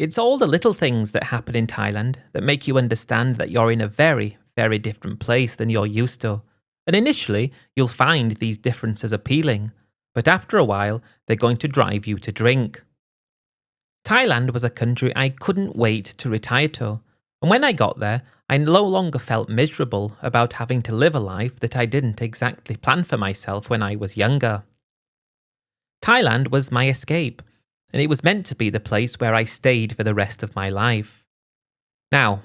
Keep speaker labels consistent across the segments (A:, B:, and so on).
A: It's all the little things that happen in Thailand that make you understand that you're in a very, very different place than you're used to. And initially, you'll find these differences appealing, but after a while, they're going to drive you to drink. Thailand was a country I couldn't wait to retire to, and when I got there, I no longer felt miserable about having to live a life that I didn't exactly plan for myself when I was younger. Thailand was my escape, and it was meant to be the place where I stayed for the rest of my life. Now,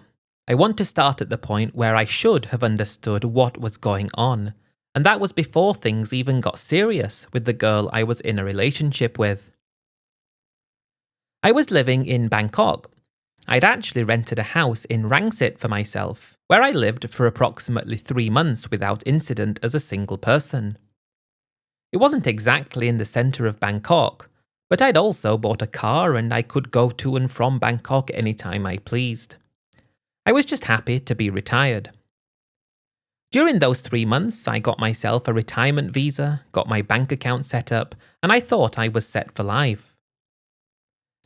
A: I want to start at the point where I should have understood what was going on, and that was before things even got serious with the girl I was in a relationship with. I was living in Bangkok. I'd actually rented a house in Rangsit for myself, where I lived for approximately 3 months without incident as a single person. It wasn't exactly in the centre of Bangkok, but I'd also bought a car and I could go to and from Bangkok anytime I pleased. I was just happy to be retired. During those 3 months, I got myself a retirement visa, got my bank account set up, and I thought I was set for life.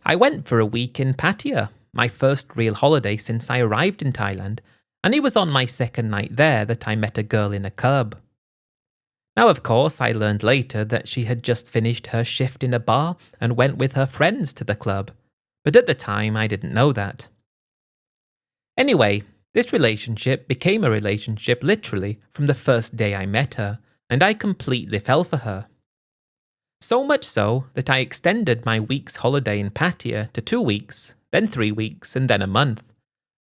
A: I went for a week in Pattaya, my first real holiday since I arrived in Thailand, and it was on my second night there that I met a girl in a club. Now, of course, I learned later that she had just finished her shift in a bar and went with her friends to the club, but at the time I didn't know that. Anyway, this relationship became a relationship literally from the first day I met her, and I completely fell for her. So much so that I extended my week's holiday in Pattaya to 2 weeks, then 3 weeks, and then a month.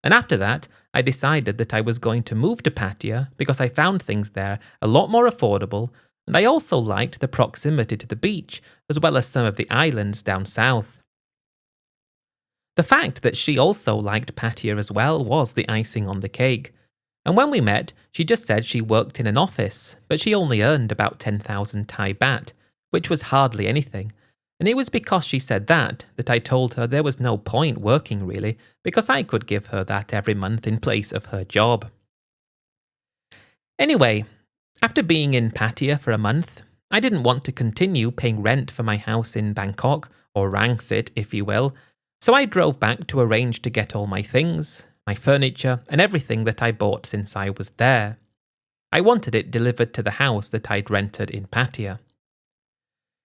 A: And after that, I decided that I was going to move to Pattaya because I found things there a lot more affordable, and I also liked the proximity to the beach, as well as some of the islands down south. The fact that she also liked Pattaya as well was the icing on the cake. And when we met, she just said she worked in an office, but she only earned about 10,000 Thai baht, which was hardly anything. And it was because she said that I told her there was no point working really, because I could give her that every month in place of her job. Anyway, after being in Pattaya for a month, I didn't want to continue paying rent for my house in Bangkok, or Rangsit if you will, so I drove back to arrange to get all my things, my furniture, and everything that I bought since I was there. I wanted it delivered to the house that I'd rented in Pattaya.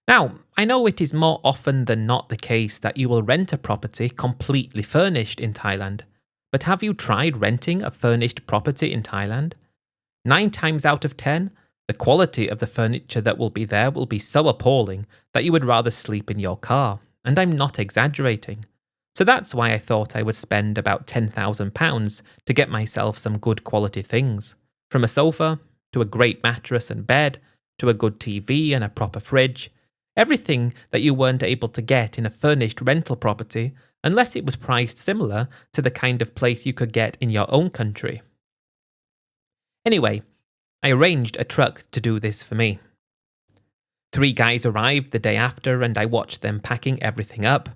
A: Now, I know it is more often than not the case that you will rent a property completely furnished in Thailand, but have you tried renting a furnished property in Thailand? 9 times out of 10, the quality of the furniture that will be there will be so appalling that you would rather sleep in your car, and I'm not exaggerating. So that's why I thought I would spend about £10,000 to get myself some good quality things, from a sofa, to a great mattress and bed, to a good TV and a proper fridge. Everything that you weren't able to get in a furnished rental property unless it was priced similar to the kind of place you could get in your own country. Anyway, I arranged a truck to do this for me. 3 guys arrived the day after and I watched them packing everything up.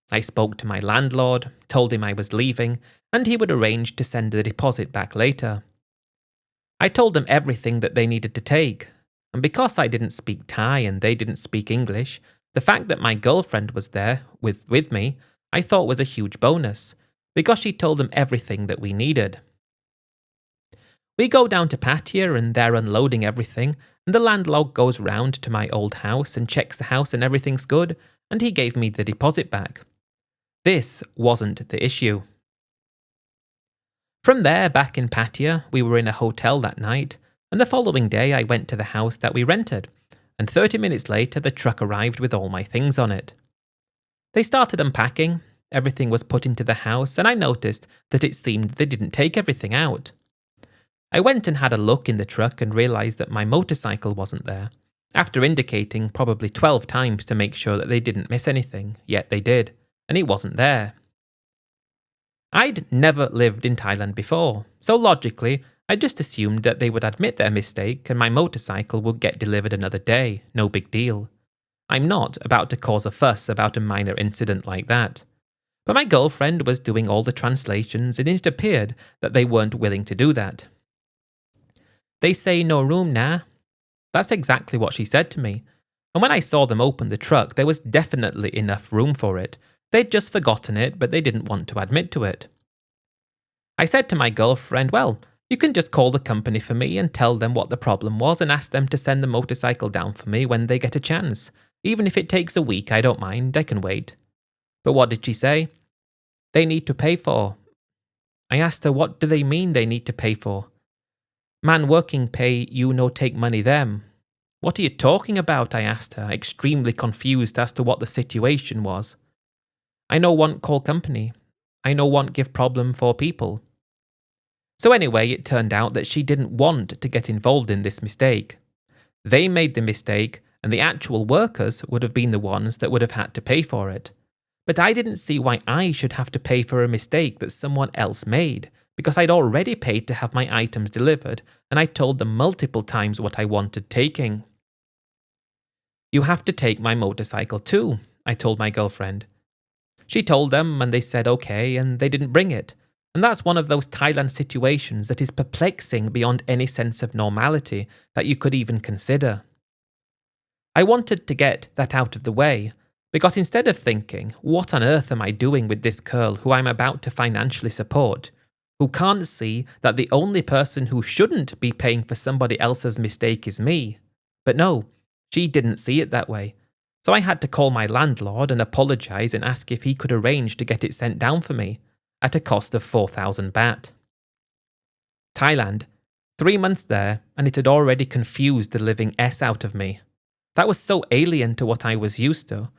A: I spoke to my landlord, told him I was leaving, and he would arrange to send the deposit back later. I told them everything that they needed to take. And because I didn't speak Thai and they didn't speak English, the fact that my girlfriend was there with me, I thought was a huge bonus, because she told them everything that we needed. We go down to Pattaya and they're unloading everything, and the landlord goes round to my old house and checks the house and everything's good, and he gave me the deposit back. This wasn't the issue. From there, back in Pattaya, we were in a hotel that night, and the following day I went to the house that we rented, and 30 minutes later the truck arrived with all my things on it. They started unpacking, everything was put into the house, and I noticed that it seemed they didn't take everything out. I went and had a look in the truck and realised that my motorcycle wasn't there, after indicating probably 12 times to make sure that they didn't miss anything, yet they did, and it wasn't there. I'd never lived in Thailand before, so logically, I just assumed that they would admit their mistake and my motorcycle would get delivered another day, no big deal. I'm not about to cause a fuss about a minor incident like that. But my girlfriend was doing all the translations and it appeared that they weren't willing to do that. They say no room, nah? That's exactly what she said to me. And when I saw them open the truck, there was definitely enough room for it, They'd just forgotten it, but they didn't want to admit to it. I said to my girlfriend, well, you can just call the company for me and tell them what the problem was and ask them to send the motorcycle down for me when they get a chance. Even if it takes a week, I don't mind, I can wait. But what did she say? They need to pay for. I asked her, what do they mean they need to pay for? Man working pay, you no take money them. What are you talking about? I asked her, extremely confused as to what the situation was. I no want call company. I no want give problem for people. So anyway, it turned out that she didn't want to get involved in this mistake. They made the mistake, and the actual workers would have been the ones that would have had to pay for it. But I didn't see why I should have to pay for a mistake that someone else made, because I'd already paid to have my items delivered, and I told them multiple times what I wanted taking. You have to take my motorcycle too, I told my girlfriend. She told them, and they said okay, and they didn't bring it. And that's one of those Thailand situations that is perplexing beyond any sense of normality that you could even consider. I wanted to get that out of the way, because instead of thinking, what on earth am I doing with this girl who I'm about to financially support, who can't see that the only person who shouldn't be paying for somebody else's mistake is me. But no, she didn't see it that way. So I had to call my landlord and apologise and ask if he could arrange to get it sent down for me, at a cost of 4,000 baht. Thailand, 3 months there, and it had already confused the living S out of me. That was so alien to what I was used to.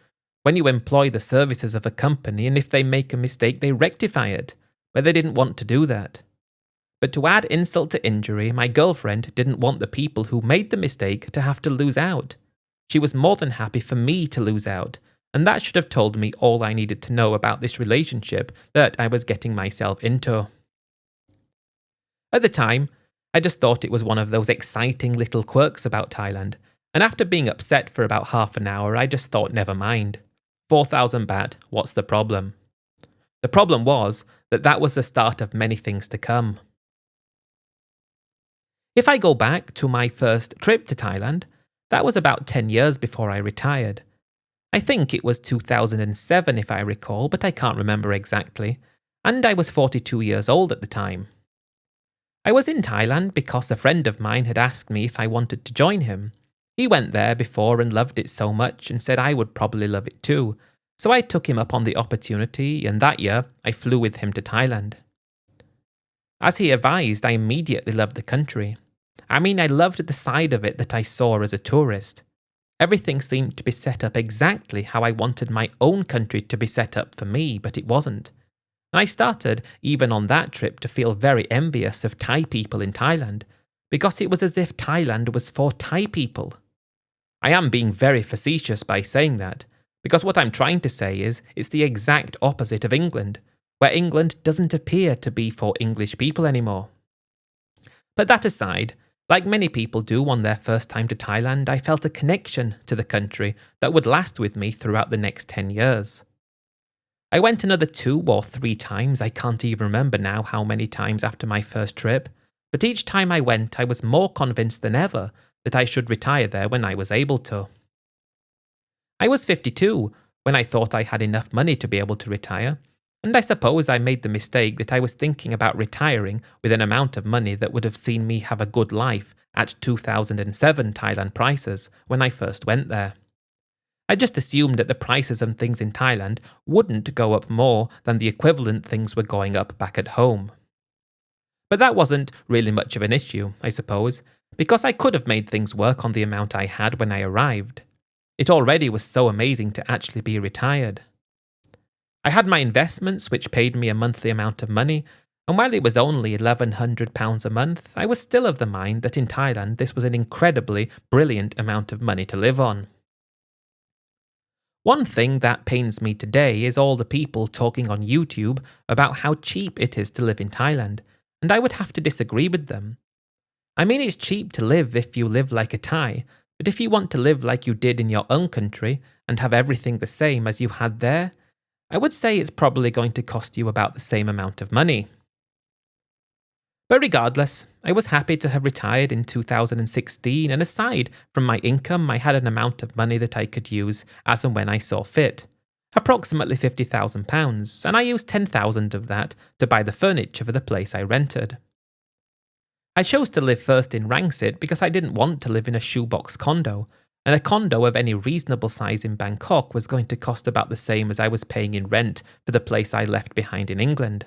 A: When you employ the services of a company, and if they make a mistake, they rectify it, but they didn't want to do that. But to add insult to injury, my girlfriend didn't want the people who made the mistake to have to lose out. She was more than happy for me to lose out, and that should have told me all I needed to know about this relationship that I was getting myself into. At the time, I just thought it was one of those exciting little quirks about Thailand, and after being upset for about half an hour, I just thought never mind. 4,000 baht, what's the problem? The problem was that was the start of many things to come. If I go back to my first trip to Thailand, that was about 10 years before I retired. I think it was 2007 if I recall, but I can't remember exactly, and I was 42 years old at the time. I was in Thailand because a friend of mine had asked me if I wanted to join him. He went there before and loved it so much and said I would probably love it too, so I took him up on the opportunity, and that year I flew with him to Thailand. As he advised, I immediately loved the country. I mean, I loved the side of it that I saw as a tourist. Everything seemed to be set up exactly how I wanted my own country to be set up for me, but it wasn't. And I started, even on that trip, to feel very envious of Thai people in Thailand, because it was as if Thailand was for Thai people. I am being very facetious by saying that, because what I'm trying to say is it's the exact opposite of England, where England doesn't appear to be for English people anymore. But that aside, like many people do on their first time to Thailand, I felt a connection to the country that would last with me throughout the next 10 years. I went another 2 or 3 times, I can't even remember now how many times after my first trip, but each time I went I was more convinced than ever that I should retire there when I was able to. I was 52 when I thought I had enough money to be able to retire, and I suppose I made the mistake that I was thinking about retiring with an amount of money that would have seen me have a good life at 2007 Thailand prices when I first went there. I just assumed that the prices of things in Thailand wouldn't go up more than the equivalent things were going up back at home. But that wasn't really much of an issue, I suppose, because I could have made things work on the amount I had when I arrived. It already was so amazing to actually be retired. I had my investments, which paid me a monthly amount of money, and while it was only £1,100 a month, I was still of the mind that in Thailand this was an incredibly brilliant amount of money to live on. One thing that pains me today is all the people talking on YouTube about how cheap it is to live in Thailand, and I would have to disagree with them. I mean, it's cheap to live if you live like a Thai, but if you want to live like you did in your own country and have everything the same as you had there, I would say it's probably going to cost you about the same amount of money. But regardless, I was happy to have retired in 2016, and aside from my income, I had an amount of money that I could use as and when I saw fit. approximately £50,000, and I used 10,000 of that to buy the furniture for the place I rented. I chose to live first in Rangsit because I didn't want to live in a shoebox condo, and a condo of any reasonable size in Bangkok was going to cost about the same as I was paying in rent for the place I left behind in England.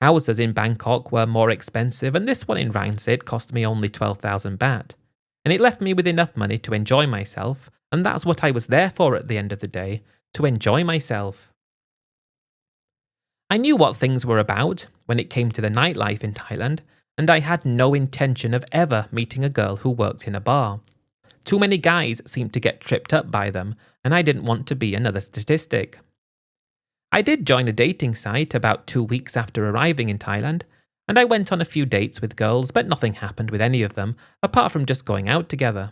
A: Houses in Bangkok were more expensive, and this one in Rangsit cost me only 12,000 baht, and it left me with enough money to enjoy myself, and that's what I was there for at the end of the day, to enjoy myself. I knew what things were about when it came to the nightlife in Thailand, and I had no intention of ever meeting a girl who worked in a bar. Too many guys seemed to get tripped up by them, and I didn't want to be another statistic. I did join a dating site about 2 weeks after arriving in Thailand, and I went on a few dates with girls, but nothing happened with any of them, apart from just going out together.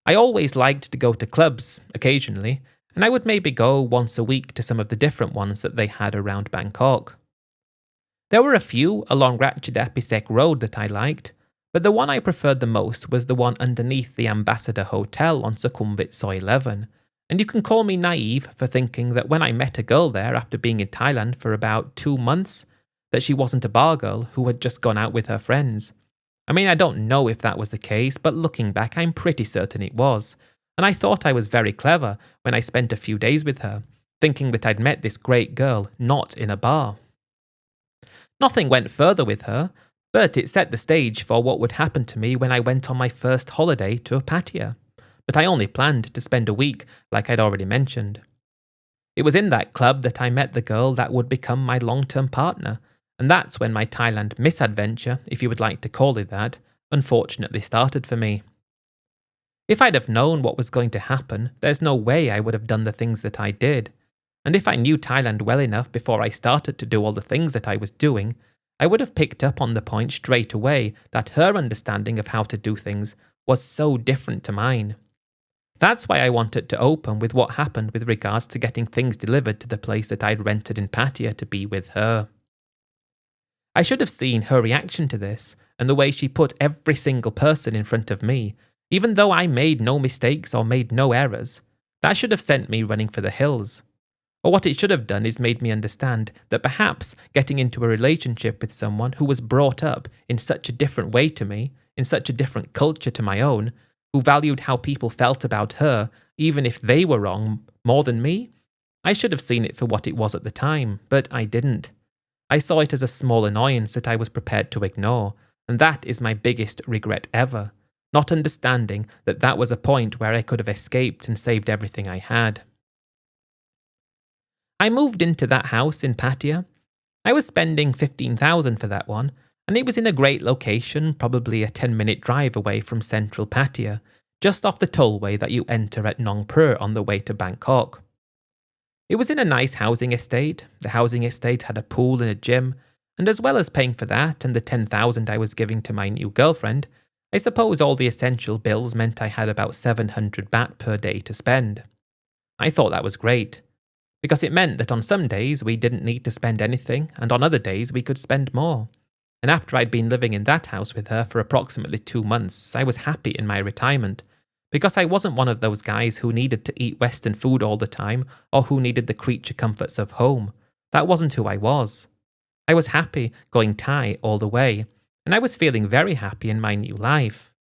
A: I always liked to go to clubs, occasionally, and I would maybe go once a week to some of the different ones that they had around Bangkok. There were a few along Ratchathani Road that I liked, but the one I preferred the most was the one underneath the Ambassador Hotel on Sukhumvit Soy 11, and you can call me naive for thinking that when I met a girl there after being in Thailand for about 2 months, that she wasn't a bar girl who had just gone out with her friends. I mean, I don't know if that was the case, but looking back, I'm pretty certain it was, and I thought I was very clever when I spent a few days with her, thinking that I'd met this great girl not in a bar. Nothing went further with her, but it set the stage for what would happen to me when I went on my first holiday to Pattaya. But I only planned to spend a week, like I'd already mentioned. It was in that club that I met the girl that would become my long-term partner, and that's when my Thailand misadventure, if you would like to call it that, unfortunately started for me. If I'd have known what was going to happen, there's no way I would have done the things that I did. And if I knew Thailand well enough before I started to do all the things that I was doing, I would have picked up on the point straight away that her understanding of how to do things was so different to mine. That's why I wanted to open with what happened with regards to getting things delivered to the place that I'd rented in Pattaya to be with her. I should have seen her reaction to this and the way she put every single person in front of me, even though I made no mistakes or made no errors. That should have sent me running for the hills. Or what it should have done is made me understand that perhaps getting into a relationship with someone who was brought up in such a different way to me, in such a different culture to my own, who valued how people felt about her, even if they were wrong, more than me, I should have seen it for what it was at the time, but I didn't. I saw it as a small annoyance that I was prepared to ignore, and that is my biggest regret ever, not understanding that that was a point where I could have escaped and saved everything I had. I moved into that house in Pattaya. I was spending 15,000 for that one, and it was in a great location, probably a 10-minute drive away from central Pattaya, just off the tollway that you enter at Nong Prur on the way to Bangkok. It was in a nice housing estate. The housing estate had a pool and a gym, and as well as paying for that and the 10,000 I was giving to my new girlfriend, I suppose all the essential bills meant I had about 700 baht per day to spend. I thought that was great, because it meant that on some days we didn't need to spend anything, and on other days we could spend more. And after I'd been living in that house with her for approximately 2 months, I was happy in my retirement, because I wasn't one of those guys who needed to eat Western food all the time, or who needed the creature comforts of home. That wasn't who I was. I was happy going Thai all the way, and I was feeling very happy in my new life.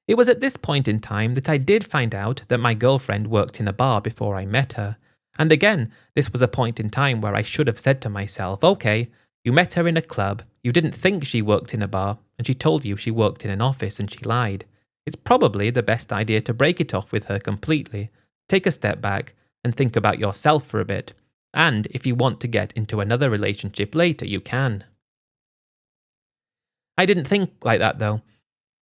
A: It was at this point in time that I did find out that my girlfriend worked in a bar before I met her, and again, this was a point in time where I should have said to myself, okay, you met her in a club, you didn't think she worked in a bar, and she told you she worked in an office and she lied. It's probably the best idea to break it off with her completely, take a step back, and think about yourself for a bit. And if you want to get into another relationship later, you can. I didn't think like that though.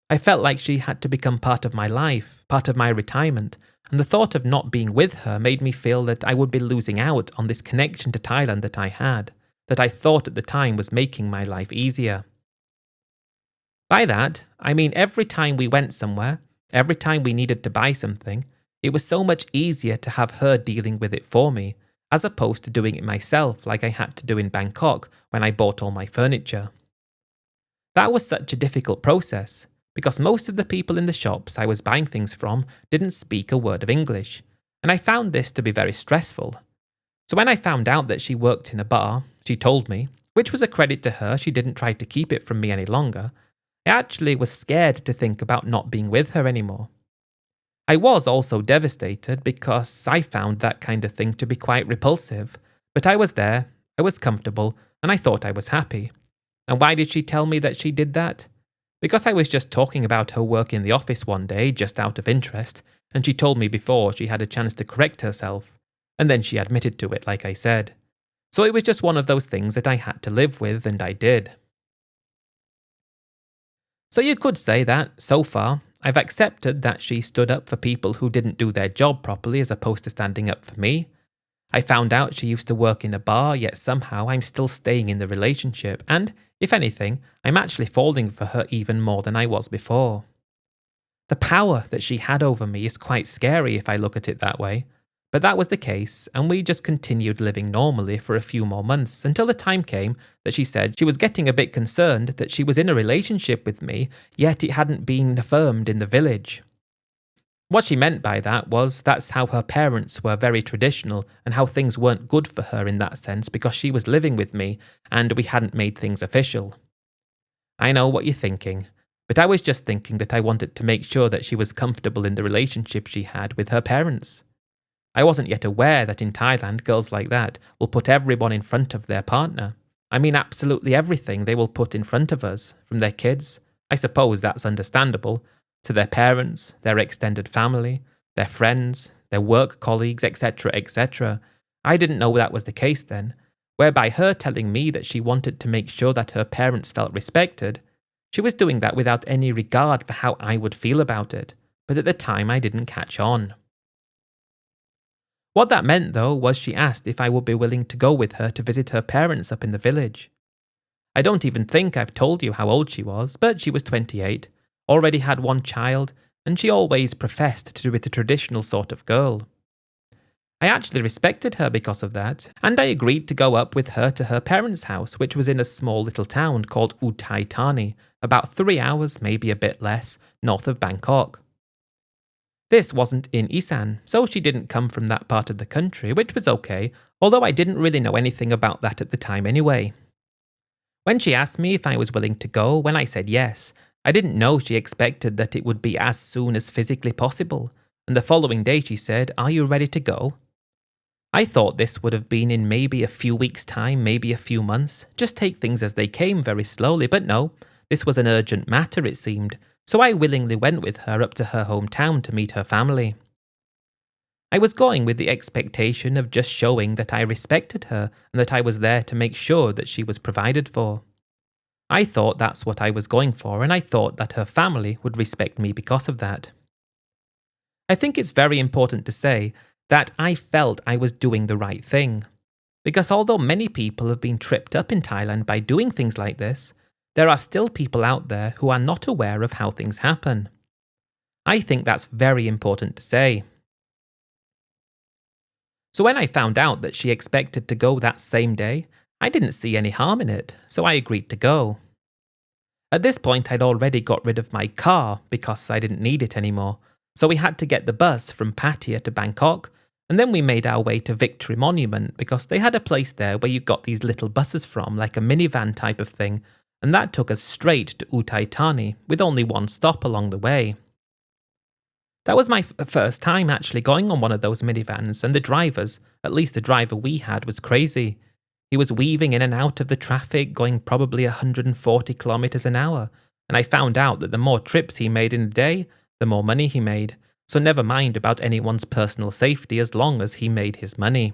A: I felt like she had to become part of my life, part of my retirement, and the thought of not being with her made me feel that I would be losing out on this connection to Thailand that I had, that I thought at the time was making my life easier. By that, I mean every time we went somewhere, every time we needed to buy something, it was so much easier to have her dealing with it for me, as opposed to doing it myself like I had to do in Bangkok when I bought all my furniture. That was such a difficult process, because most of the people in the shops I was buying things from didn't speak a word of English, and I found this to be very stressful. So when I found out that she worked in a bar, she told me, which was a credit to her, she didn't try to keep it from me any longer. I actually was scared to think about not being with her anymore. I was also devastated because I found that kind of thing to be quite repulsive, but I was there, I was comfortable, and I thought I was happy. And why did she tell me that she did that? Because I was just talking about her work in the office one day, just out of interest, and she told me before she had a chance to correct herself, and then she admitted to it, like I said. So it was just one of those things that I had to live with, and I did. So you could say that, so far, I've accepted that she stood up for people who didn't do their job properly as opposed to standing up for me. I found out she used to work in a bar, yet somehow I'm still staying in the relationship, and, if anything, I'm actually falling for her even more than I was before. The power that she had over me is quite scary if I look at it that way. But that was the case, and we just continued living normally for a few more months until the time came that she said she was getting a bit concerned that she was in a relationship with me, yet it hadn't been affirmed in the village. What she meant by that was that's how her parents were very traditional and how things weren't good for her in that sense because she was living with me and we hadn't made things official. I know what you're thinking, but I was just thinking that I wanted to make sure that she was comfortable in the relationship she had with her parents. I wasn't yet aware that in Thailand, girls like that will put everyone in front of their partner. I mean, absolutely everything they will put in front of us, from their kids. I suppose that's understandable. To their parents, their extended family, their friends, their work colleagues, etc., etc. I didn't know that was the case then, whereby her telling me that she wanted to make sure that her parents felt respected, she was doing that without any regard for how I would feel about it, but at the time I didn't catch on. What that meant, though, was she asked if I would be willing to go with her to visit her parents up in the village. I don't even think I've told you how old she was, but she was 28, already had one child, and she always professed to be the traditional sort of girl. I actually respected her because of that, and I agreed to go up with her to her parents' house, which was in a small little town called Uthai Thani, about 3 hours, maybe a bit less, north of Bangkok. This wasn't in Isan, so she didn't come from that part of the country, which was okay, although I didn't really know anything about that at the time anyway. When she asked me if I was willing to go, when I said yes, I didn't know she expected that it would be as soon as physically possible, and the following day she said, "Are you ready to go?" I thought this would have been in maybe a few weeks' time, maybe a few months, just take things as they came very slowly, but no, this was an urgent matter it seemed, so I willingly went with her up to her hometown to meet her family. I was going with the expectation of just showing that I respected her and that I was there to make sure that she was provided for. I thought that's what I was going for, and I thought that her family would respect me because of that. I think it's very important to say that I felt I was doing the right thing. Because although many people have been tripped up in Thailand by doing things like this, there are still people out there who are not aware of how things happen. I think that's very important to say. So when I found out that she expected to go that same day, I didn't see any harm in it, so I agreed to go. At this point, I'd already got rid of my car because I didn't need it anymore, so we had to get the bus from Pattaya to Bangkok, and then we made our way to Victory Monument because they had a place there where you got these little buses from, like a minivan type of thing, and that took us straight to Uthai Thani with only one stop along the way. That was my first time actually going on one of those minivans, and the drivers, at least the driver we had, was crazy. He was weaving in and out of the traffic, going probably 140 kilometers an hour, and I found out that the more trips he made in a day, the more money he made, so never mind about anyone's personal safety as long as he made his money.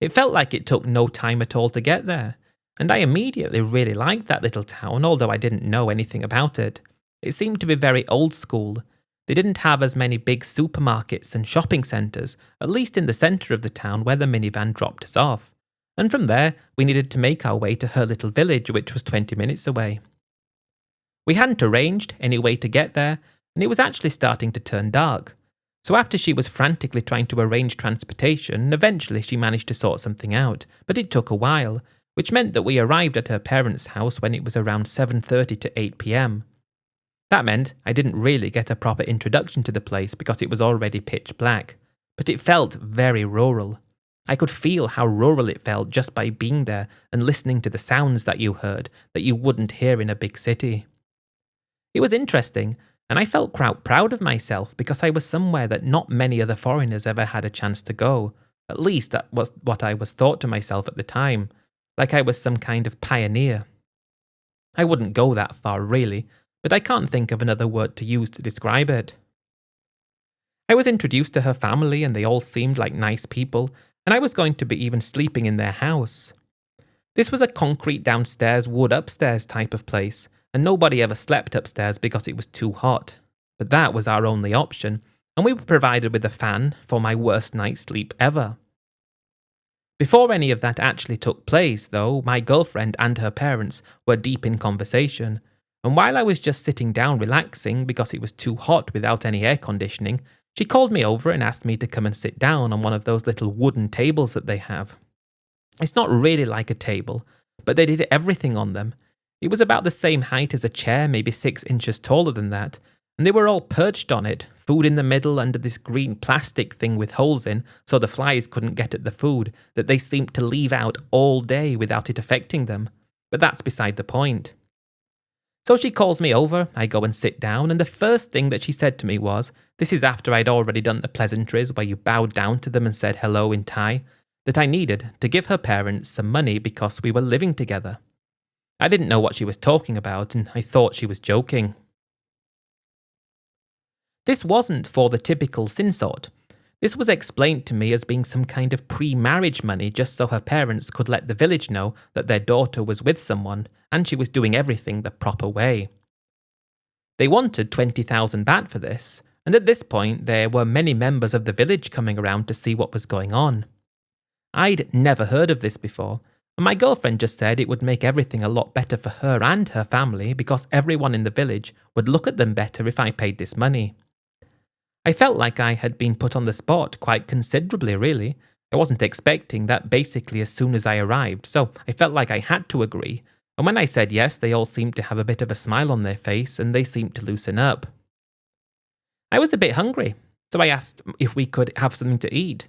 A: It felt like it took no time at all to get there, and I immediately really liked that little town, although I didn't know anything about it. It seemed to be very old school. They didn't have as many big supermarkets and shopping centres, at least in the centre of the town where the minivan dropped us off. And from there, we needed to make our way to her little village, which was 20 minutes away. We hadn't arranged any way to get there, and it was actually starting to turn dark. So after she was frantically trying to arrange transportation, eventually she managed to sort something out, but it took a while, which meant that we arrived at her parents' house when it was around 7:30 to 8 p.m. That meant I didn't really get a proper introduction to the place because it was already pitch black, but it felt very rural. I could feel how rural it felt just by being there and listening to the sounds that you heard that you wouldn't hear in a big city. It was interesting, and I felt quite proud of myself because I was somewhere that not many other foreigners ever had a chance to go. At least that was what I was thought to myself at the time, like I was some kind of pioneer. I wouldn't go that far really, but I can't think of another word to use to describe it. I was introduced to her family and they all seemed like nice people, and I was going to be even sleeping in their house. This was a concrete downstairs, wood upstairs type of place, and nobody ever slept upstairs because it was too hot. But that was our only option, and we were provided with a fan for my worst night's sleep ever. Before any of that actually took place, though, my girlfriend and her parents were deep in conversation, and while I was just sitting down relaxing because it was too hot without any air conditioning, she called me over and asked me to come and sit down on one of those little wooden tables that they have. It's not really like a table, but they did everything on them. It was about the same height as a chair, maybe 6 inches taller than that, and they were all perched on it, food in the middle under this green plastic thing with holes in so the flies couldn't get at the food that they seemed to leave out all day without it affecting them. But that's beside the point. So she calls me over, I go and sit down, and the first thing that she said to me was, this is after I'd already done the pleasantries where you bowed down to them and said hello in Thai, that I needed to give her parents some money because we were living together. I didn't know what she was talking about, and I thought she was joking. This wasn't for the typical sin sort. This was explained to me as being some kind of pre-marriage money just so her parents could let the village know that their daughter was with someone and she was doing everything the proper way. They wanted 20,000 baht for this, and at this point there were many members of the village coming around to see what was going on. I'd never heard of this before, and my girlfriend just said it would make everything a lot better for her and her family because everyone in the village would look at them better if I paid this money. I felt like I had been put on the spot quite considerably, really. I wasn't expecting that basically as soon as I arrived, so I felt like I had to agree. And when I said yes, they all seemed to have a bit of a smile on their face and they seemed to loosen up. I was a bit hungry, so I asked if we could have something to eat.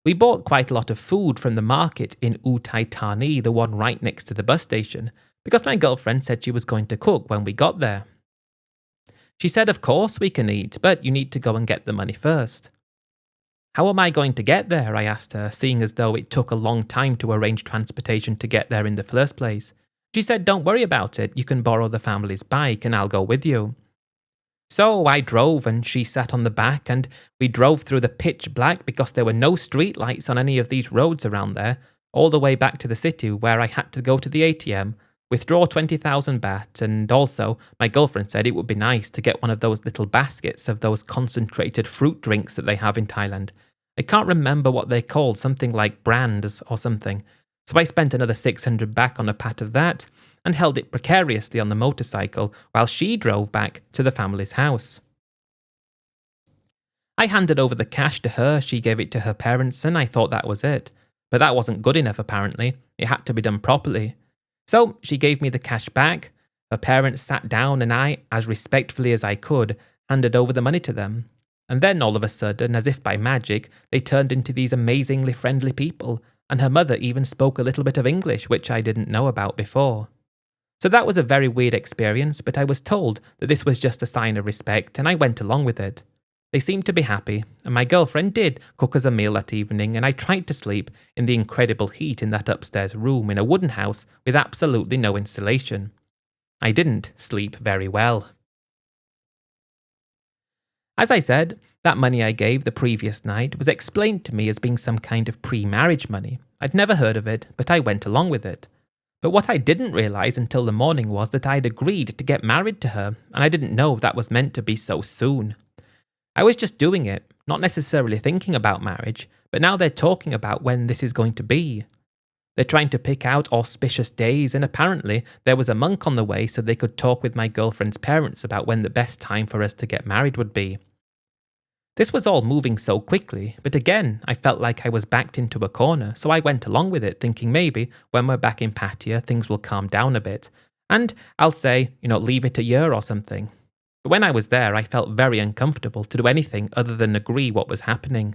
A: We bought quite a lot of food from the market in Utai Thani, the one right next to the bus station, because my girlfriend said she was going to cook when we got there. She said, of course we can eat, but you need to go and get the money first. How am I going to get there? I asked her, seeing as though it took a long time to arrange transportation to get there in the first place. She said, don't worry about it, you can borrow the family's bike and I'll go with you. So I drove and she sat on the back and we drove through the pitch black because there were no street lights on any of these roads around there, all the way back to the city where I had to go to the ATM, withdraw 20,000 baht, and also my girlfriend said it would be nice to get one of those little baskets of those concentrated fruit drinks that they have in Thailand. I can't remember what they're called, something like brands or something. So I spent another 600 baht on a pat of that and held it precariously on the motorcycle while she drove back to the family's house. I handed over the cash to her, she gave it to her parents, and I thought that was it. But that wasn't good enough apparently, it had to be done properly. So she gave me the cash back, her parents sat down and I, as respectfully as I could, handed over the money to them. And then all of a sudden, as if by magic, they turned into these amazingly friendly people, and her mother even spoke a little bit of English, which I didn't know about before. So that was a very weird experience, but I was told that this was just a sign of respect and I went along with it. They seemed to be happy, and my girlfriend did cook us a meal that evening, and I tried to sleep in the incredible heat in that upstairs room in a wooden house with absolutely no insulation. I didn't sleep very well. As I said, that money I gave the previous night was explained to me as being some kind of pre-marriage money. I'd never heard of it, but I went along with it. But what I didn't realise until the morning was that I'd agreed to get married to her, and I didn't know that was meant to be so soon. I was just doing it, not necessarily thinking about marriage, but now they're talking about when this is going to be. They're trying to pick out auspicious days, and apparently there was a monk on the way so they could talk with my girlfriend's parents about when the best time for us to get married would be. This was all moving so quickly, but again, I felt like I was backed into a corner, so I went along with it, thinking maybe when we're back in Pattaya, things will calm down a bit, and I'll say, leave it a year or something. But when I was there, I felt very uncomfortable to do anything other than agree what was happening.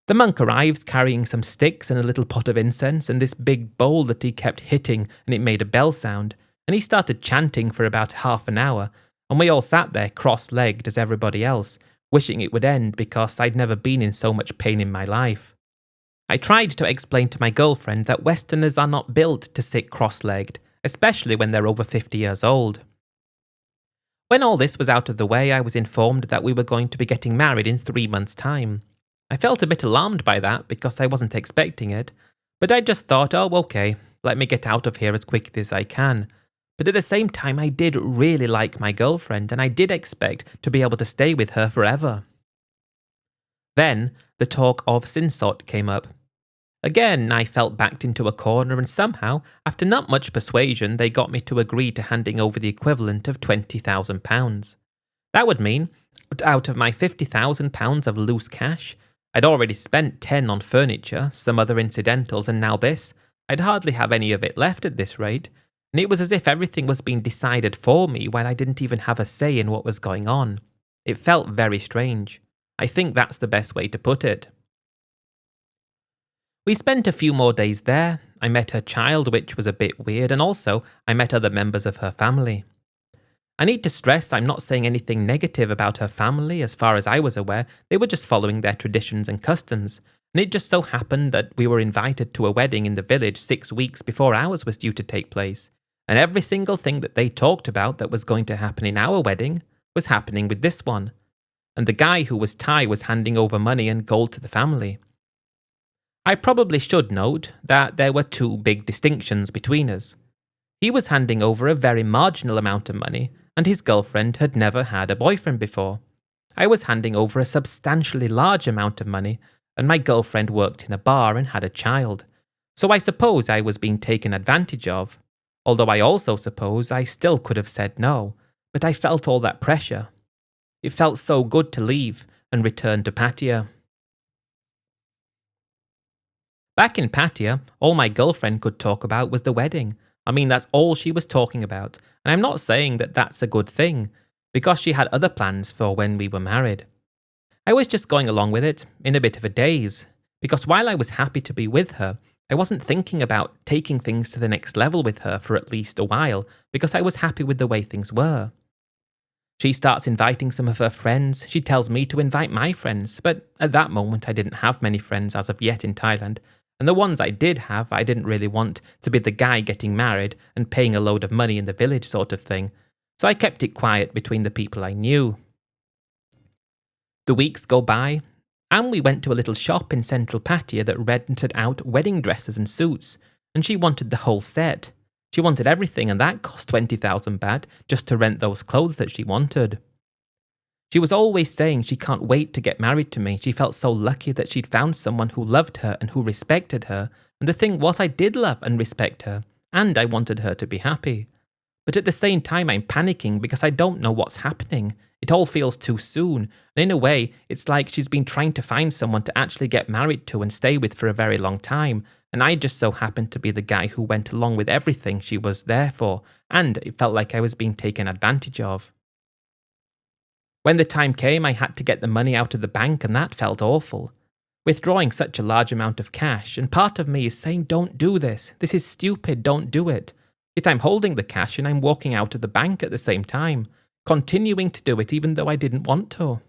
A: The monk arrives carrying some sticks and a little pot of incense and this big bowl that he kept hitting and it made a bell sound, and he started chanting for about half an hour, and we all sat there cross-legged as everybody else, wishing it would end because I'd never been in so much pain in my life. I tried to explain to my girlfriend that Westerners are not built to sit cross-legged, especially when they're over 50 years old. When all this was out of the way, I was informed that we were going to be getting married in 3 months' time. I felt a bit alarmed by that because I wasn't expecting it, but I just thought, oh okay, let me get out of here as quickly as I can. But at the same time, I did really like my girlfriend and I did expect to be able to stay with her forever. Then, the talk of sinsot came up. Again, I felt backed into a corner and somehow, after not much persuasion, they got me to agree to handing over the equivalent of £20,000. That would mean, out of my £50,000 of loose cash, I'd already spent 10 on furniture, some other incidentals, and now this. I'd hardly have any of it left at this rate, and it was as if everything was being decided for me while I didn't even have a say in what was going on. It felt very strange. I think that's the best way to put it. We spent a few more days there. I met her child, which was a bit weird, and also I met other members of her family. I need to stress I'm not saying anything negative about her family. As far as I was aware, they were just following their traditions and customs, and it just so happened that we were invited to a wedding in the village 6 weeks before ours was due to take place, and every single thing that they talked about that was going to happen in our wedding was happening with this one, and the guy who was Thai was handing over money and gold to the family. I probably should note that there were two big distinctions between us. He was handing over a very marginal amount of money, and his girlfriend had never had a boyfriend before. I was handing over a substantially large amount of money, and my girlfriend worked in a bar and had a child. So I suppose I was being taken advantage of, although I also suppose I still could have said no, but I felt all that pressure. It felt so good to leave and return to Pattaya. Back in Pattaya, all my girlfriend could talk about was the wedding. I mean, that's all she was talking about, and I'm not saying that that's a good thing, because she had other plans for when we were married. I was just going along with it, in a bit of a daze, because while I was happy to be with her, I wasn't thinking about taking things to the next level with her for at least a while, because I was happy with the way things were. She starts inviting some of her friends, she tells me to invite my friends, but at that moment I didn't have many friends as of yet in Thailand, and the ones I did have, I didn't really want to be the guy getting married and paying a load of money in the village sort of thing, so I kept it quiet between the people I knew. The weeks go by, and we went to a little shop in central Pattaya that rented out wedding dresses and suits, and she wanted the whole set. She wanted everything, and that cost 20,000 baht just to rent those clothes that she wanted. She was always saying she can't wait to get married to me. She felt so lucky that she'd found someone who loved her and who respected her. And the thing was, I did love and respect her, and I wanted her to be happy. But at the same time, I'm panicking because I don't know what's happening. It all feels too soon. And in a way, it's like she's been trying to find someone to actually get married to and stay with for a very long time. And I just so happened to be the guy who went along with everything she was there for. And it felt like I was being taken advantage of. When the time came, I had to get the money out of the bank, and that felt awful. Withdrawing such a large amount of cash, and part of me is saying, don't do this. This is stupid, don't do it. Yet I'm holding the cash and I'm walking out of the bank at the same time, continuing to do it even though I didn't want to.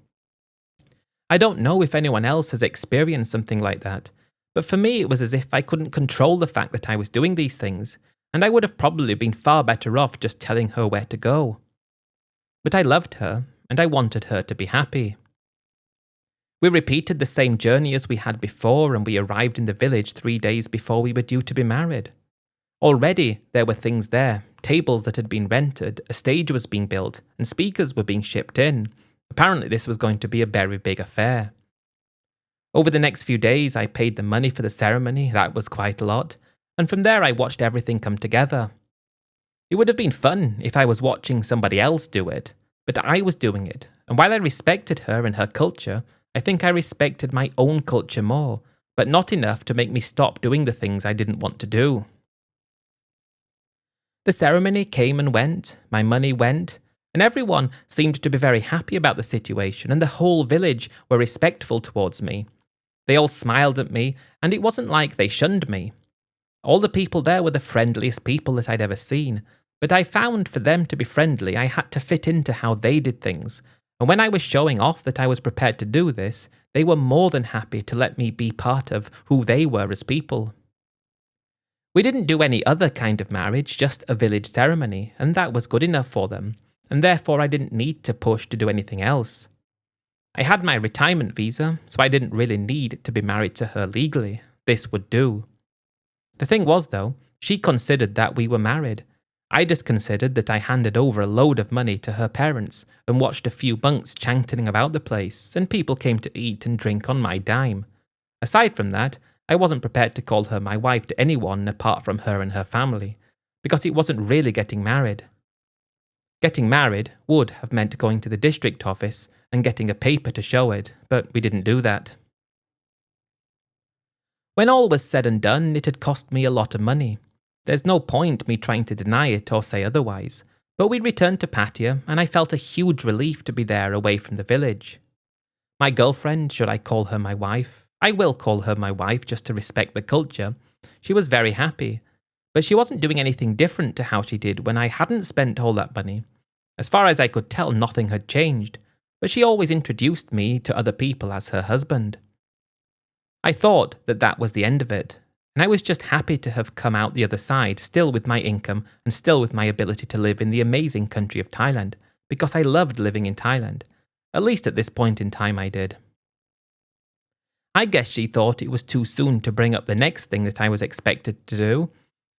A: I don't know if anyone else has experienced something like that, but for me it was as if I couldn't control the fact that I was doing these things, and I would have probably been far better off just telling her where to go. But I loved her, and I wanted her to be happy. We repeated the same journey as we had before, and we arrived in the village 3 days before we were due to be married. Already there were things there, tables that had been rented, a stage was being built, and speakers were being shipped in. Apparently this was going to be a very big affair. Over the next few days I paid the money for the ceremony, that was quite a lot, and from there I watched everything come together. It would have been fun if I was watching somebody else do it, but I was doing it, and while I respected her and her culture, I think I respected my own culture more, but not enough to make me stop doing the things I didn't want to do. The ceremony came and went, my money went, And everyone seemed to be very happy about the situation, and the whole village were respectful towards me. They all smiled at me, and it wasn't like they shunned me. All the people there were the friendliest people that I'd ever seen, but I found for them to be friendly, I had to fit into how they did things. And when I was showing off that I was prepared to do this, they were more than happy to let me be part of who they were as people. We didn't do any other kind of marriage, just a village ceremony, and that was good enough for them, and therefore I didn't need to push to do anything else. I had my retirement visa, so I didn't really need to be married to her legally. This would do. The thing was, though, she considered that we were married. I just considered that I handed over a load of money to her parents and watched a few bunks chanting about the place, and people came to eat and drink on my dime. Aside from that, I wasn't prepared to call her my wife to anyone apart from her and her family, because it wasn't really getting married. Getting married would have meant going to the district office and getting a paper to show it, but we didn't do that. When all was said and done, it had cost me a lot of money. There's no point me trying to deny it or say otherwise, but we returned to Pattaya and I felt a huge relief to be there away from the village. My girlfriend, should I call her my wife? I will call her my wife just to respect the culture. She was very happy, but she wasn't doing anything different to how she did when I hadn't spent all that money. As far as I could tell, nothing had changed, but she always introduced me to other people as her husband. I thought that that was the end of it, and I was just happy to have come out the other side, still with my income and still with my ability to live in the amazing country of Thailand, because I loved living in Thailand. At least at this point in time I did. I guess she thought it was too soon to bring up the next thing that I was expected to do,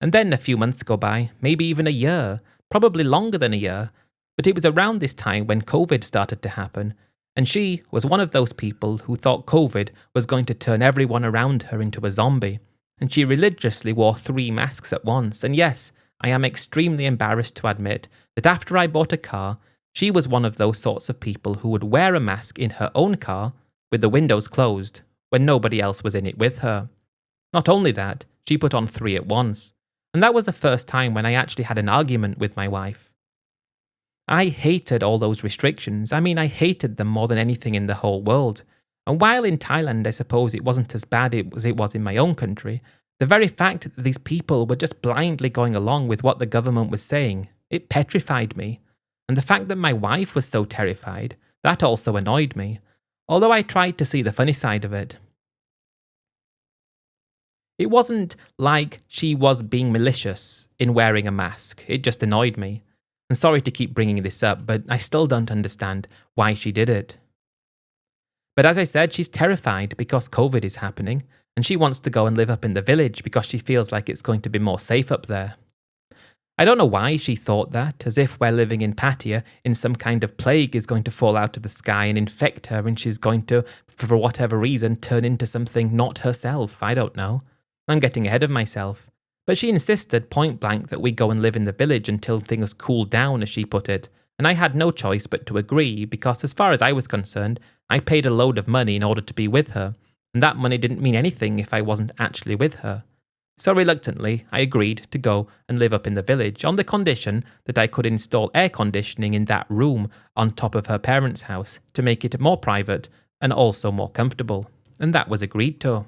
A: and then a few months go by, maybe even a year, probably longer than a year, but it was around this time when COVID started to happen, and she was one of those people who thought COVID was going to turn everyone around her into a zombie, and she religiously wore 3 masks at once. And yes, I am extremely embarrassed to admit that after I bought a car, she was one of those sorts of people who would wear a mask in her own car with the windows closed when nobody else was in it with her. Not only that, she put on 3 at once, and that was the first time when I actually had an argument with my wife. I hated all those restrictions. I hated them more than anything in the whole world. And while in Thailand, I suppose it wasn't as bad as it was in my own country, the very fact that these people were just blindly going along with what the government was saying, it petrified me. And the fact that my wife was so terrified, that also annoyed me, although I tried to see the funny side of it. It wasn't like she was being malicious in wearing a mask, it just annoyed me. And sorry to keep bringing this up, but I still don't understand why she did it. But as I said, she's terrified because COVID is happening, and she wants to go and live up in the village because she feels like it's going to be more safe up there. I don't know why she thought that, as if we're living in Pattaya and some kind of plague is going to fall out of the sky and infect her and she's going to, for whatever reason, turn into something not herself. I don't know. I'm getting ahead of myself. But she insisted point blank that we go and live in the village until things cool down, as she put it, and I had no choice but to agree because as far as I was concerned, I paid a load of money in order to be with her, and that money didn't mean anything if I wasn't actually with her. So reluctantly, I agreed to go and live up in the village on the condition that I could install air conditioning in that room on top of her parents' house to make it more private and also more comfortable, and that was agreed to.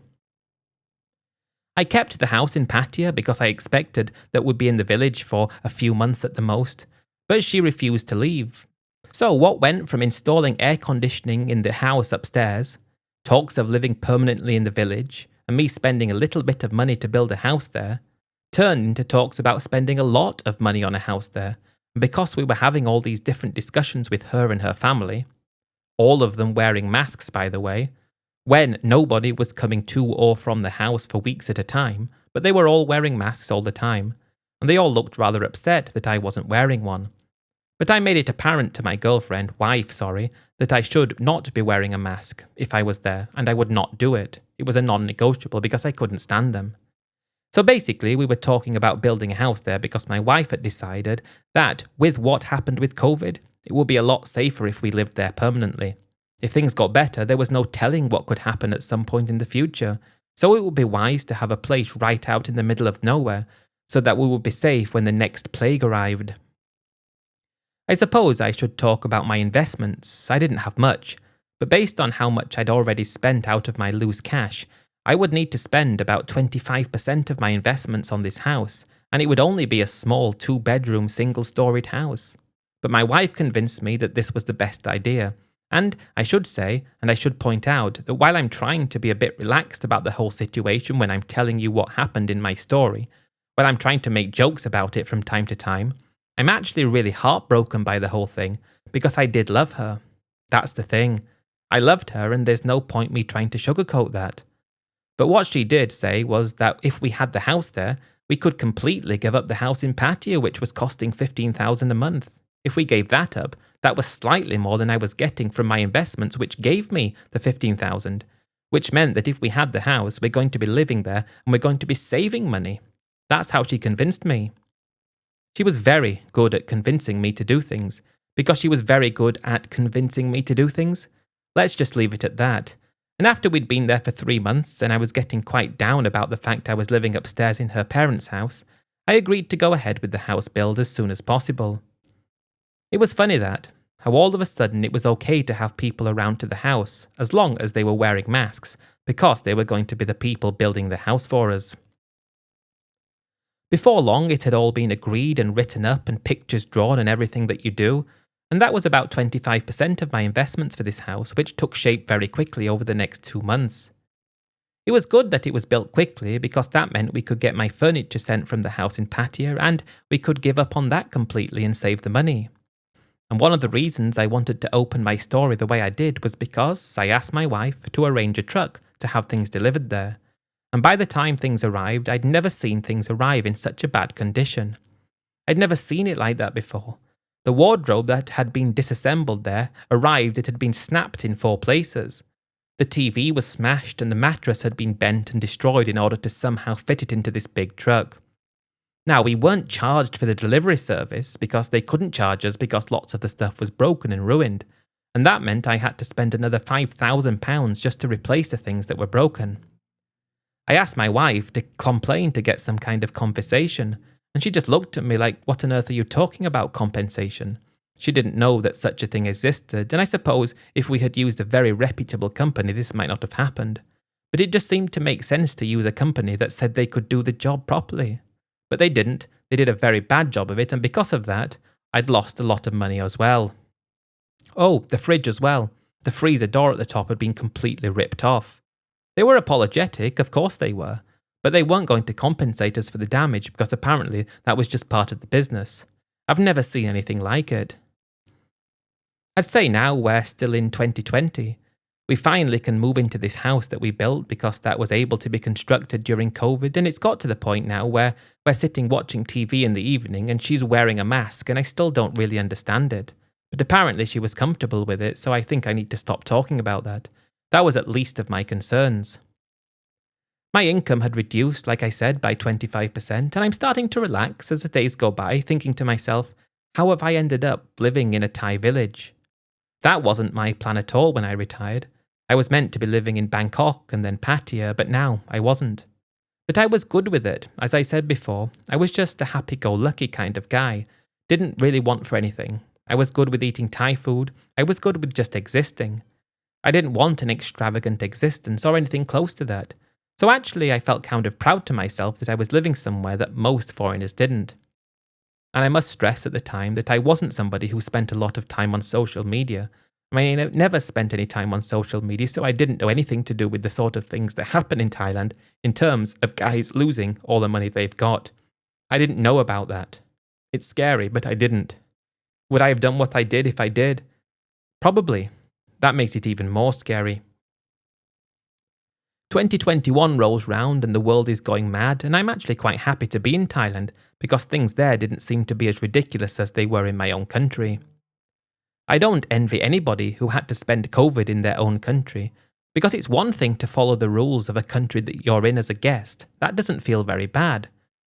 A: I kept the house in Pattaya because I expected that we'd be in the village for a few months at the most, but she refused to leave. So what went from installing air conditioning in the house upstairs, talks of living permanently in the village, and me spending a little bit of money to build a house there, turned into talks about spending a lot of money on a house there, and because we were having all these different discussions with her and her family, all of them wearing masks by the way, when nobody was coming to or from the house for weeks at a time, but they were all wearing masks all the time, and they all looked rather upset that I wasn't wearing one. But I made it apparent to my wife, that I should not be wearing a mask if I was there, and I would not do it. It was a non-negotiable because I couldn't stand them. So basically, we were talking about building a house there because my wife had decided that with what happened with COVID, it would be a lot safer if we lived there permanently. If things got better, there was no telling what could happen at some point in the future, so it would be wise to have a place right out in the middle of nowhere, so that we would be safe when the next plague arrived. I suppose I should talk about my investments. I didn't have much, but based on how much I'd already spent out of my loose cash, I would need to spend about 25% of my investments on this house, and it would only be a small 2-bedroom single-storied house. But my wife convinced me that this was the best idea. And I should say, and I should point out, that while I'm trying to be a bit relaxed about the whole situation when I'm telling you what happened in my story, while I'm trying to make jokes about it from time to time, I'm actually really heartbroken by the whole thing, because I did love her. That's the thing. I loved her, and there's no point me trying to sugarcoat that. But what she did say was that if we had the house there, we could completely give up the house in Pattaya, which was costing $15,000 a month. If we gave that up, that was slightly more than I was getting from my investments, which gave me the $15,000, which meant that if we had the house, we're going to be living there and we're going to be saving money. That's how she convinced me. She was very good at convincing me to do things. Because she was very good at convincing me to do things, let's just leave it at that. And after we'd been there for 3 months and I was getting quite down about the fact I was living upstairs in her parents' house, I agreed to go ahead with the house build as soon as possible. It was funny how all of a sudden it was okay to have people around to the house, as long as they were wearing masks, because they were going to be the people building the house for us. Before long, it had all been agreed and written up and pictures drawn and everything that you do, and that was about 25% of my investments for this house, which took shape very quickly over the next 2 months. It was good that it was built quickly because that meant we could get my furniture sent from the house in Pattaya and we could give up on that completely and save the money. And one of the reasons I wanted to open my story the way I did was because I asked my wife to arrange a truck to have things delivered there. And by the time things arrived, I'd never seen things arrive in such a bad condition. I'd never seen it like that before. The wardrobe that had been disassembled there arrived, it had been snapped in 4 places. The TV was smashed and the mattress had been bent and destroyed in order to somehow fit it into this big truck. Now, we weren't charged for the delivery service because they couldn't charge us because lots of the stuff was broken and ruined. And that meant I had to spend another £5,000 just to replace the things that were broken. I asked my wife to complain to get some kind of compensation, and she just looked at me like, what on earth are you talking about, compensation? She didn't know that such a thing existed, and I suppose if we had used a very reputable company, this might not have happened. But it just seemed to make sense to use a company that said they could do the job properly. But they didn't. They did a very bad job of it, and because of that, I'd lost a lot of money as well. Oh, the fridge as well. The freezer door at the top had been completely ripped off. They were apologetic, of course they were, but they weren't going to compensate us for the damage because apparently that was just part of the business. I've never seen anything like it. I'd say now we're still in 2020. We finally can move into this house that we built because that was able to be constructed during COVID, and it's got to the point now where we're sitting watching TV in the evening and she's wearing a mask and I still don't really understand it. But apparently she was comfortable with it, so I think I need to stop talking about that. That was at least of my concerns. My income had reduced, like I said, by 25%, and I'm starting to relax as the days go by, thinking to myself, how have I ended up living in a Thai village? That wasn't my plan at all when I retired. I was meant to be living in Bangkok and then Pattaya, but now I wasn't. But I was good with it. As I said before, I was just a happy-go-lucky kind of guy. Didn't really want for anything. I was good with eating Thai food. I was good with just existing. I didn't want an extravagant existence or anything close to that. So actually I felt kind of proud to myself that I was living somewhere that most foreigners didn't. And I must stress at the time that I wasn't somebody who spent a lot of time on social media. I mean, I never spent any time on social media, so I didn't know anything to do with the sort of things that happen in Thailand in terms of guys losing all the money they've got. I didn't know about that. It's scary, but I didn't. Would I have done what I did if I did? Probably. That makes it even more scary. 2021 rolls round and the world is going mad, and I'm actually quite happy to be in Thailand because things there didn't seem to be as ridiculous as they were in my own country. I don't envy anybody who had to spend COVID in their own country, because it's one thing to follow the rules of a country that you're in as a guest. That doesn't feel very bad.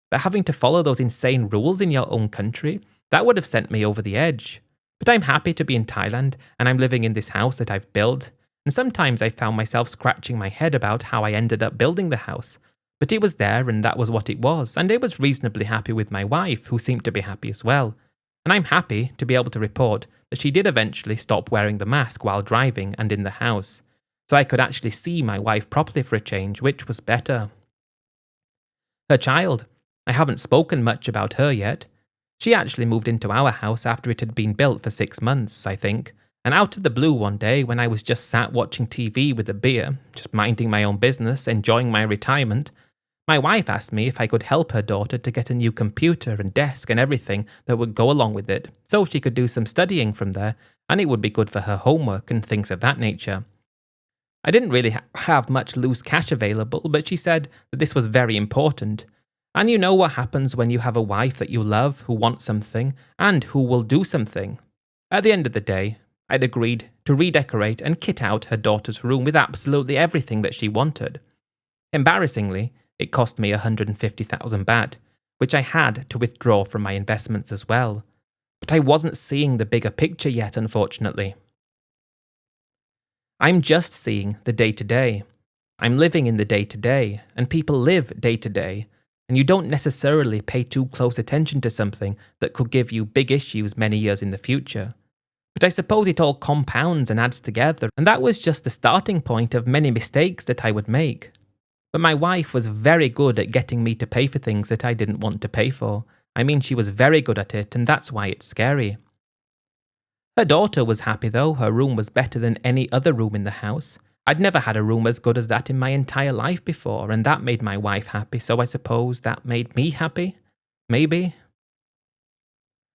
A: But having to follow those insane rules in your own country, that would have sent me over the edge. But I'm happy to be in Thailand, and I'm living in this house that I've built. And sometimes I found myself scratching my head about how I ended up building the house. But it was there, and that was what it was, and I was reasonably happy with my wife, who seemed to be happy as well. And I'm happy to be able to report that she did eventually stop wearing the mask while driving and in the house, so I could actually see my wife properly for a change, which was better. Her child, I haven't spoken much about her yet. She actually moved into our house after it had been built for 6 months, I think, and out of the blue one day when I was just sat watching TV with a beer, just minding my own business, enjoying my retirement, my wife asked me if I could help her daughter to get a new computer and desk and everything that would go along with it, so she could do some studying from there, and it would be good for her homework and things of that nature. I didn't really have much loose cash available, but she said that this was very important. And you know what happens when you have a wife that you love, who wants something, and who will do something. At the end of the day, I'd agreed to redecorate and kit out her daughter's room with absolutely everything that she wanted. Embarrassingly, it cost me 150,000 baht, which I had to withdraw from my investments as well. But I wasn't seeing the bigger picture yet, unfortunately. I'm just seeing the day-to-day. I'm living in the day-to-day, and people live day-to-day, and you don't necessarily pay too close attention to something that could give you big issues many years in the future. But I suppose it all compounds and adds together, and that was just the starting point of many mistakes that I would make. But my wife was very good at getting me to pay for things that I didn't want to pay for. I mean, she was very good at it, and that's why it's scary. Her daughter was happy though. Her room was better than any other room in the house. I'd never had a room as good as that in my entire life before, and that made my wife happy, so I suppose that made me happy? Maybe.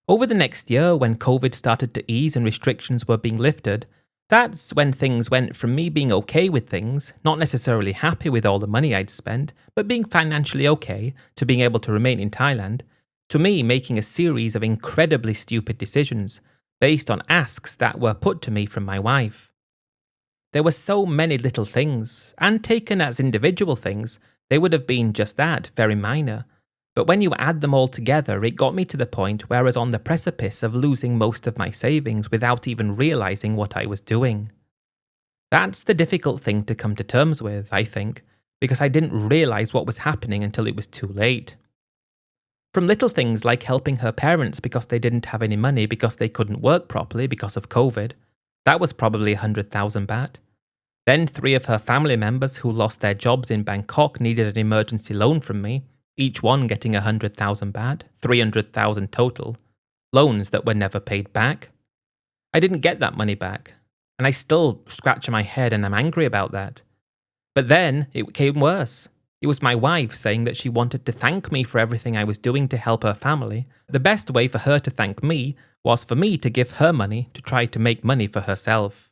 A: Over the next year, when COVID started to ease and restrictions were being lifted, that's when things went from me being okay with things, not necessarily happy with all the money I'd spent, but being financially okay, to being able to remain in Thailand, to me making a series of incredibly stupid decisions, based on asks that were put to me from my wife. There were so many little things, and taken as individual things, they would have been just that, very minor. But when you add them all together, it got me to the point where I was on the precipice of losing most of my savings without even realizing what I was doing. That's the difficult thing to come to terms with, I think, because I didn't realize what was happening until it was too late. From little things like helping her parents because they didn't have any money because they couldn't work properly because of COVID. That was probably 100,000 baht. Then 3 of her family members who lost their jobs in Bangkok needed an emergency loan from me, each one getting 100,000 baht, 300,000 total. Loans that were never paid back. I didn't get that money back, and I still scratch my head and I'm angry about that. But then it became worse. It was my wife saying that she wanted to thank me for everything I was doing to help her family. The best way for her to thank me was for me to give her money to try to make money for herself.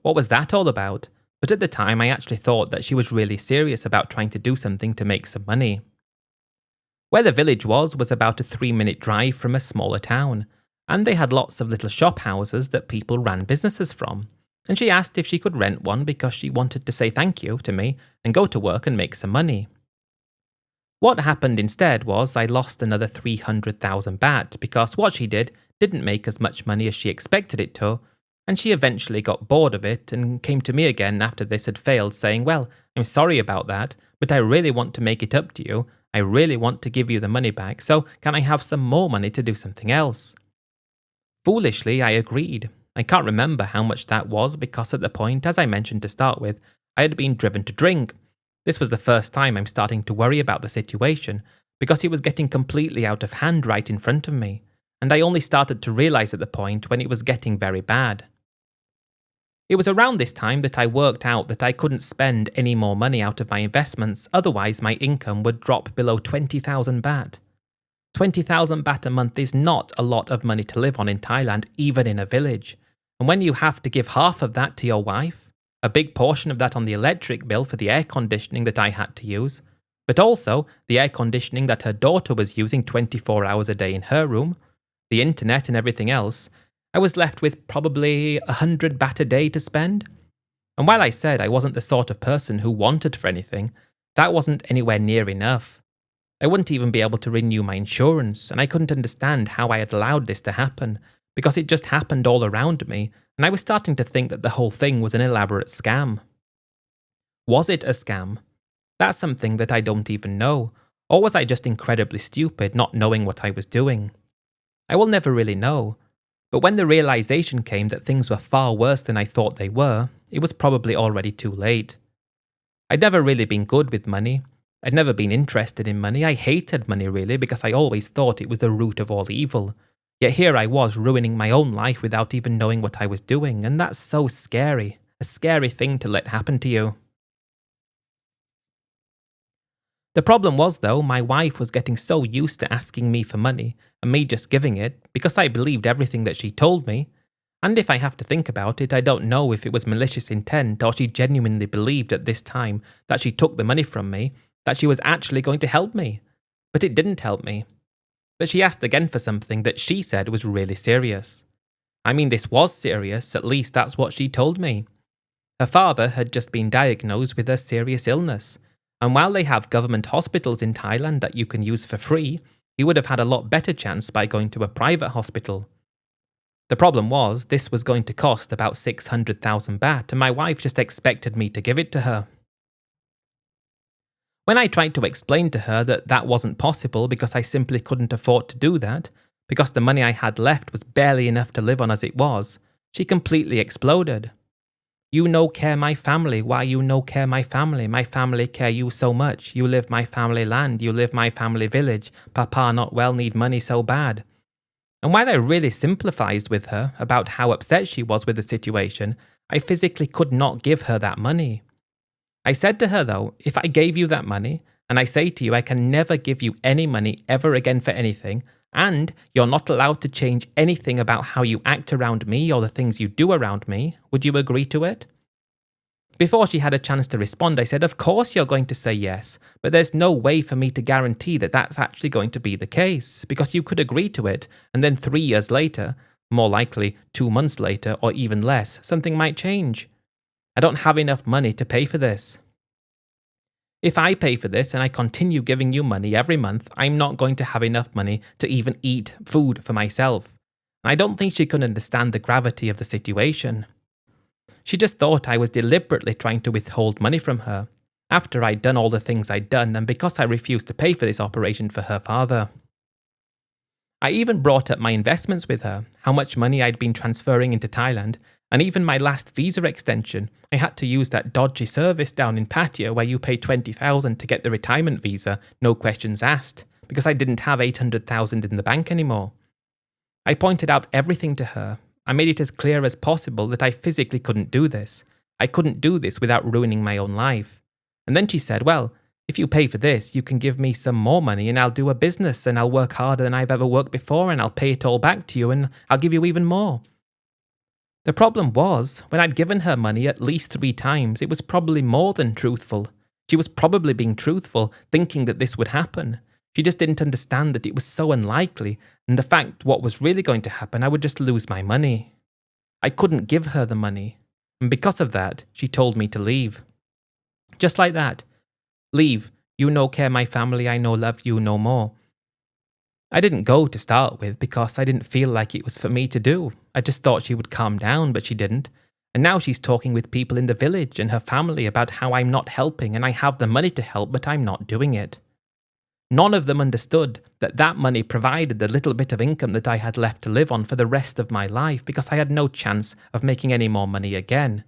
A: What was that all about? But at the time I actually thought that she was really serious about trying to do something to make some money. Where the village was about a 3-minute drive from a smaller town, and they had lots of little shop houses that people ran businesses from. And she asked if she could rent one because she wanted to say thank you to me and go to work and make some money. What happened instead was I lost another 300,000 baht because what she did didn't make as much money as she expected it to, and she eventually got bored of it and came to me again after this had failed saying, well, I'm sorry about that, but I really want to make it up to you. I really want to give you the money back, so can I have some more money to do something else? Foolishly, I agreed. I can't remember how much that was because at the point, as I mentioned to start with, I had been driven to drink. This was the first time I'm starting to worry about the situation because it was getting completely out of hand right in front of me, and I only started to realize at the point when it was getting very bad. It was around this time that I worked out that I couldn't spend any more money out of my investments, otherwise my income would drop below 20,000 baht. 20,000 baht a month is not a lot of money to live on in Thailand, even in a village. And when you have to give half of that to your wife, a big portion of that on the electric bill for the air conditioning that I had to use, but also the air conditioning that her daughter was using 24 hours a day in her room, the internet and everything else, I was left with probably 100 baht a day to spend. And while I said I wasn't the sort of person who wanted for anything, that wasn't anywhere near enough. I wouldn't even be able to renew my insurance, and I couldn't understand how I had allowed this to happen, because it just happened all around me, and I was starting to think that the whole thing was an elaborate scam. Was it a scam? That's something that I don't even know. Or was I just incredibly stupid, not knowing what I was doing? I will never really know. But when the realization came that things were far worse than I thought they were, it was probably already too late. I'd never really been good with money. I'd never been interested in money. I hated money really because I always thought it was the root of all evil. Yet here I was ruining my own life without even knowing what I was doing, and that's so scary. A scary thing to let happen to you. The problem was, though, my wife was getting so used to asking me for money and me just giving it because I believed everything that she told me. And if I have to think about it, I don't know if it was malicious intent or she genuinely believed at this time that she took the money from me, that she was actually going to help me. But it didn't help me. But she asked again for something that she said was really serious. I mean, this was serious, at least that's what she told me. Her father had just been diagnosed with a serious illness, and while they have government hospitals in Thailand that you can use for free, he would have had a lot better chance by going to a private hospital. The problem was, this was going to cost about 600,000 baht, and my wife just expected me to give it to her. When I tried to explain to her that that wasn't possible because I simply couldn't afford to do that, because the money I had left was barely enough to live on as it was, she completely exploded. You no care my family, why you no care my family care you so much, you live my family land, you live my family village, papa not well need money so bad. And while I really sympathized with her about how upset she was with the situation, I physically could not give her that money. I said to her though, if I gave you that money, and I say to you I can never give you any money ever again for anything, and you're not allowed to change anything about how you act around me or the things you do around me, would you agree to it? Before she had a chance to respond, I said, of course you're going to say yes, but there's no way for me to guarantee that that's actually going to be the case, because you could agree to it, and then 3 years later, more likely 2 months later or even less, something might change. I don't have enough money to pay for this. If I pay for this and I continue giving you money every month, I'm not going to have enough money to even eat food for myself. And I don't think she could understand the gravity of the situation. She just thought I was deliberately trying to withhold money from her, after I'd done all the things I'd done and because I refused to pay for this operation for her father. I even brought up my investments with her, how much money I'd been transferring into Thailand, and even my last visa extension. I had to use that dodgy service down in Pattaya where you pay 20,000 to get the retirement visa, no questions asked, because I didn't have 800,000 in the bank anymore. I pointed out everything to her. I made it as clear as possible that I physically couldn't do this. I couldn't do this without ruining my own life. And then she said, well, if you pay for this, you can give me some more money and I'll do a business and I'll work harder than I've ever worked before and I'll pay it all back to you and I'll give you even more. The problem was, when I'd given her money at least 3 times, it was probably more than truthful. She was probably being truthful, thinking that this would happen. She just didn't understand that it was so unlikely, and the fact what was really going to happen, I would just lose my money. I couldn't give her the money, and because of that, she told me to leave. Just like that. Leave. You no care my family, I no love you no more. I didn't go to start with because I didn't feel like it was for me to do. I just thought she would calm down, but she didn't. And now she's talking with people in the village and her family about how I'm not helping and I have the money to help, but I'm not doing it. None of them understood that that money provided the little bit of income that I had left to live on for the rest of my life because I had no chance of making any more money again.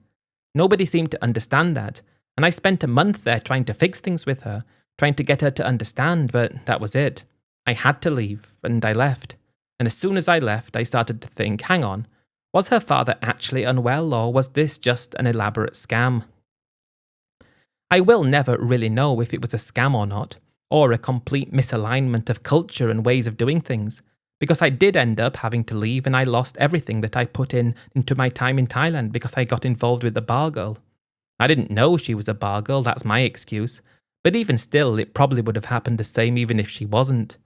A: Nobody seemed to understand that, and I spent a month there trying to fix things with her, trying to get her to understand, but that was it. I had to leave, and I left. And as soon as I left, I started to think, hang on, was her father actually unwell, or was this just an elaborate scam? I will never really know if it was a scam or not, or a complete misalignment of culture and ways of doing things, because I did end up having to leave and I lost everything that I put into my time in Thailand because I got involved with the bar girl. I didn't know she was a bar girl, that's my excuse, but even still, it probably would have happened the same even if she wasn't.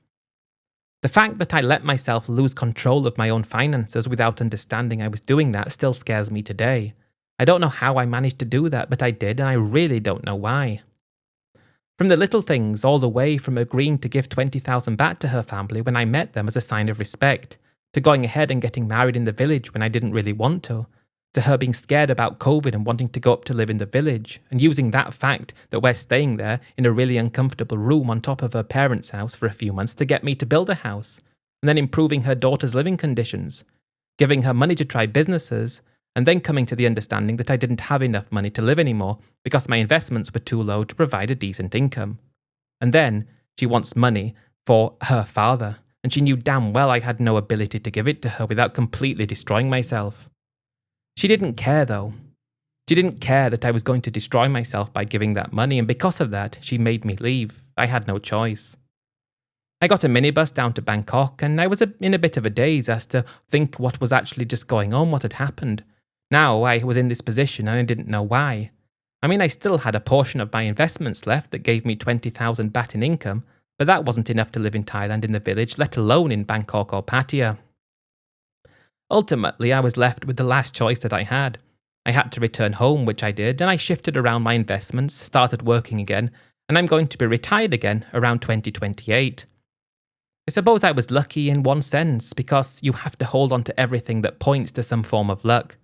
A: The fact that I let myself lose control of my own finances without understanding I was doing that still scares me today. I don't know how I managed to do that, but I did, and I really don't know why. From the little things, all the way from agreeing to give 20,000 baht to her family when I met them as a sign of respect, to going ahead and getting married in the village when I didn't really want to her being scared about COVID and wanting to go up to live in the village, and using that fact that we're staying there in a really uncomfortable room on top of her parents' house for a few months to get me to build a house. and then improving her daughter's living conditions, giving her money to try businesses, and then coming to the understanding that I didn't have enough money to live anymore because my investments were too low to provide a decent income. And then she wants money for her father, and she knew damn well I had no ability to give it to her without completely destroying myself. She didn't care though. She didn't care that I was going to destroy myself by giving that money, and because of that, she made me leave. I had no choice. I got a minibus down to Bangkok, and I was in a bit of a daze as to think what was actually just going on, what had happened. Now I was in this position and I didn't know why. I mean, I still had a portion of my investments left that gave me 20,000 baht in income, but that wasn't enough to live in Thailand in the village, let alone in Bangkok or Pattaya. Ultimately, I was left with the last choice that I had. I had to return home, which I did, and I shifted around my investments, started working again, and I'm going to be retired again around 2028. I suppose I was lucky in one sense, because you have to hold on to everything that points to some form of luck.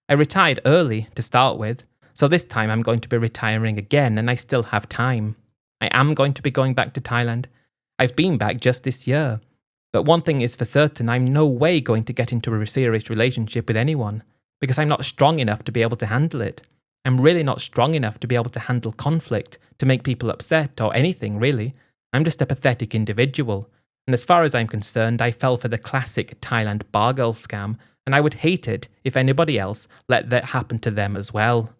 A: I retired early to start with, so this time I'm going to be retiring again and I still have time. I am going to be going back to Thailand. I've been back just this year. But one thing is for certain, I'm no way going to get into a serious relationship with anyone, because I'm not strong enough to be able to handle it. I'm really not strong enough to be able to handle conflict, to make people upset or anything really. I'm just a pathetic individual. And as far as I'm concerned, I fell for the classic Thailand bar girl scam, and I would hate it if anybody else let that happen to them as well.